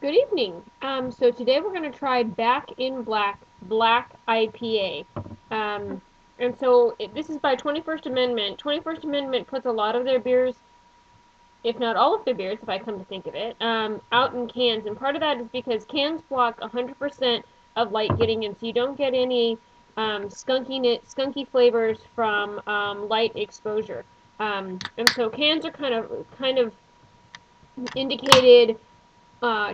Good evening. So today we're going to try Back in Black IPA. And so this is by 21st Amendment. 21st Amendment puts a lot of their beers, if not all of their beers, if I come to think of it, out in cans. And part of that is because cans block 100% of light getting in, so you don't get any skunky flavors from light exposure. And so cans are kind of indicated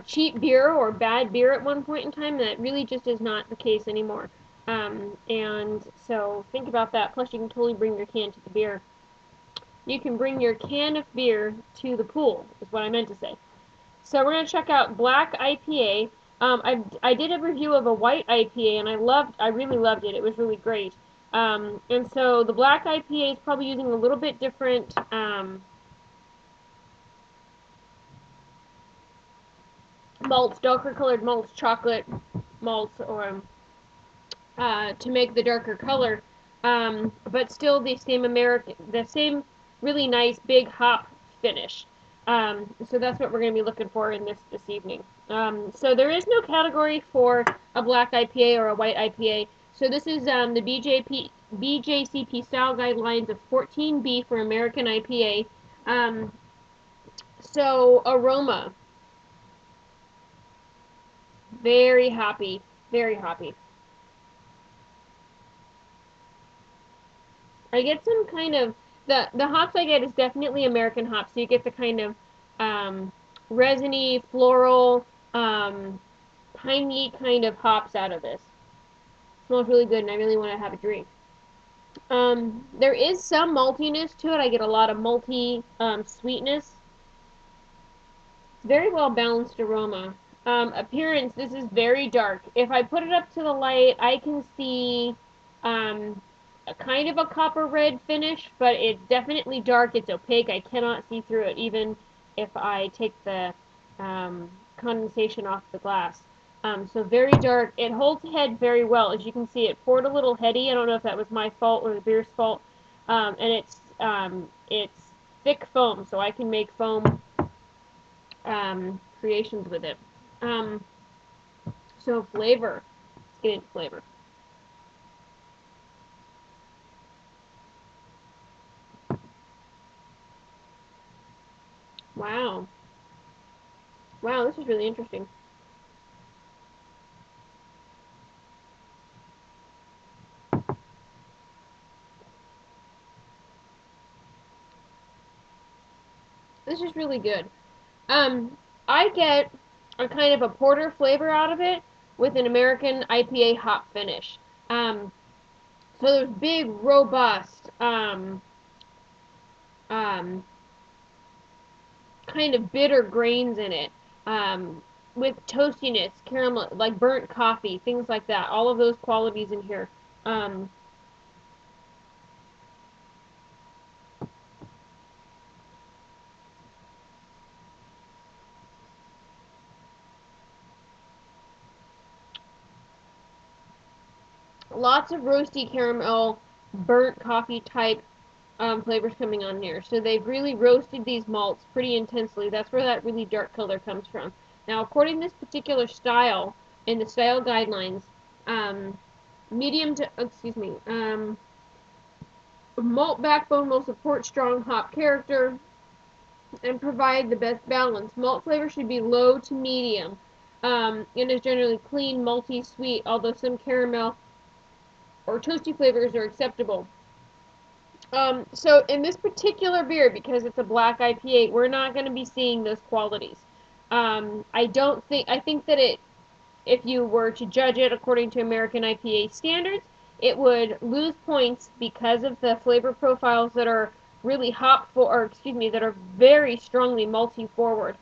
cheap beer or bad beer at one point in time, and that really just is not the case anymore. And so think about that. Plus, you can totally bring your can to the beer. You can bring your can of beer to the pool, is what I meant to say. So we're going to check out Black IPA. I did a review of a white IPA, and I really loved it. It was really great. And so the Black IPA is probably using a little bit different malts, darker colored malts, chocolate malts, or to make the darker color, but still the same really nice big hop finish. So that's what we're going to be looking for in this evening. So there is no category for a black IPA or a white IPA. So this is the BJCP style guidelines of 14B for American IPA. So aroma. Very hoppy, very hoppy. I get some kind of, the hops I get is definitely American hops, so you get the kind of resiny, floral, piney kind of hops out of this. Smells really good, and I really want to have a drink. There is some maltiness to it. I get a lot of malty sweetness. It's very well balanced aroma. Appearance, this is very dark. If I put it up to the light, I can see a kind of a copper red finish, but it's definitely dark. It's opaque. I cannot see through it, even if I take the condensation off the glass. So very dark. It holds head very well. As you can see, it poured a little heady. I don't know if that was my fault or the beer's fault. And it's thick foam, so I can make foam creations with it. So flavor. Let's get into flavor. Wow. Wow, this is really interesting. This is really good. I get a kind of a porter flavor out of it with an American IPA hop finish. So there's big, robust, kind of bitter grains in it, with toastiness, caramel, like burnt coffee, things like that. All of those qualities in here. Lots of roasty caramel, burnt coffee type flavors coming on here. So they've really roasted these malts pretty intensely. That's where that really dark color comes from. Now, according to this particular style, in the style guidelines, malt backbone will support strong hop character and provide the best balance. Malt flavor should be low to medium, and is generally clean, malty, sweet, although some caramel or toasty flavors are acceptable. So in this particular beer, because it's a black IPA, we're not going to be seeing those qualities. I think that if you were to judge it according to American IPA standards, it would lose points because of the flavor profiles that are really that are very strongly malty forward.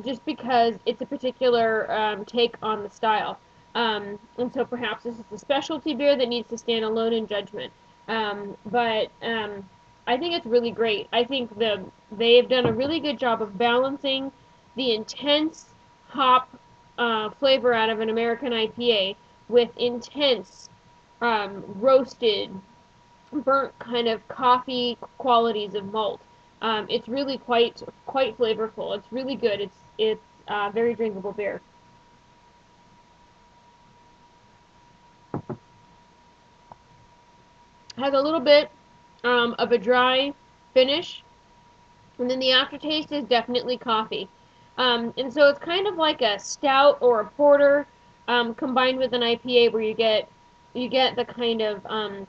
Just because it's a particular take on the style. And so perhaps this is a specialty beer that needs to stand alone in judgment. But I think it's really great. I think they've done a really good job of balancing the intense hop flavor out of an American IPA with intense roasted, burnt kind of coffee qualities of malt. It's really quite flavorful. It's really good. very drinkable beer. Has a little bit of a dry finish, and then the aftertaste is definitely coffee. And so it's kind of like a stout or a porter combined with an IPA, where you get the kind of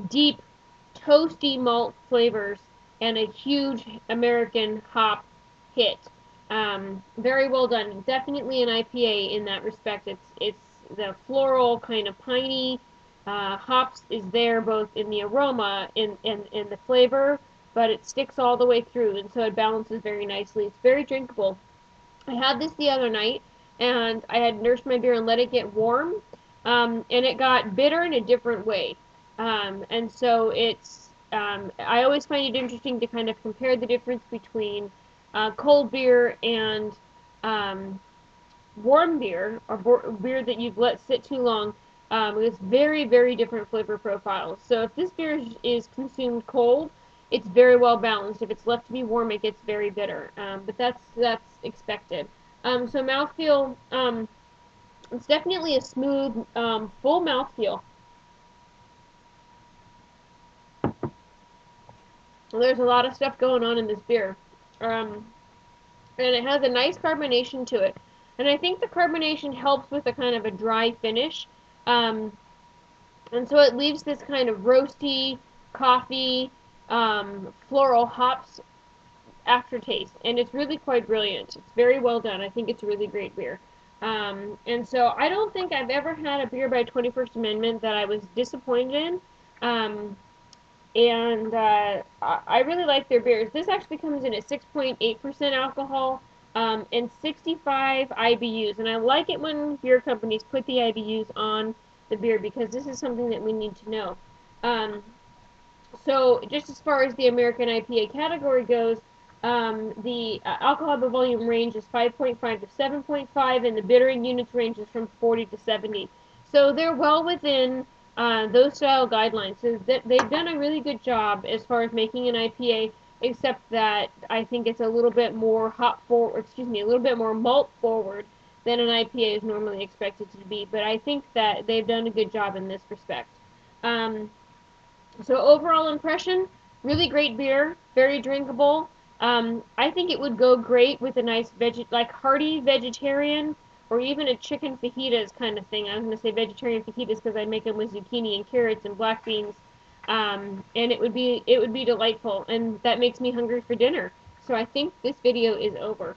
deep, toasty malt flavors and a huge American hop hit. Very well done. Definitely an IPA in that respect. It's the floral kind of piney. Hops is there both in the aroma and the flavor, but it sticks all the way through, and so it balances very nicely. It's very drinkable. I had this the other night, and I had nursed my beer and let it get warm, and it got bitter in a different way. And so I always find it interesting to kind of compare the difference between cold beer and warm beer, or beer that you've let sit too long. It's very, very different flavor profiles. So if this beer is consumed cold, it's very well balanced. If it's left to be warm, it gets very bitter. But that's expected. So mouthfeel, it's definitely a smooth, full mouthfeel. There's a lot of stuff going on in this beer. And it has a nice carbonation to it. And I think the carbonation helps with a kind of a dry finish. And so it leaves this kind of roasty, coffee, floral hops aftertaste. And it's really quite brilliant. It's very well done. I think it's a really great beer. And so I don't think I've ever had a beer by 21st Amendment that I was disappointed in. I really like their beers. This actually comes in at 6.8% alcohol and 65 IBUs. And I like it when beer companies put the IBUs on the beer, because this is something that we need to know. So just as far as the American IPA category goes, the alcohol by volume range is 5.5 to 7.5, and the bittering units ranges from 40 to 70. So they're well within those style guidelines. So they've done a really good job as far as making an IPA, except that I think it's a little bit more a little bit more malt forward than an IPA is normally expected to be. But I think that they've done a good job in this respect. So overall impression, really great beer, very drinkable. I think it would go great with a nice hearty vegetarian, or even a chicken fajitas kind of thing. I was going to say vegetarian fajitas because I make them with zucchini and carrots and black beans, and it would be delightful, and that makes me hungry for dinner. So I think this video is over.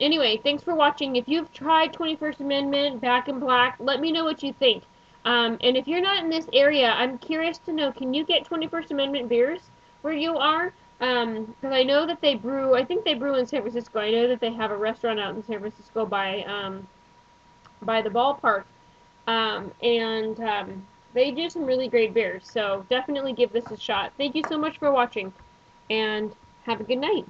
Anyway, thanks for watching. If you've tried 21st Amendment, Back in Black, let me know what you think. And if you're not in this area, I'm curious to know, can you get 21st Amendment beers where you are? Because I know that they brew, I think they brew in San Francisco. I know that they have a restaurant out in San Francisco by the ballpark. They do some really great beers. So definitely give this a shot. Thank you so much for watching, and have a good night.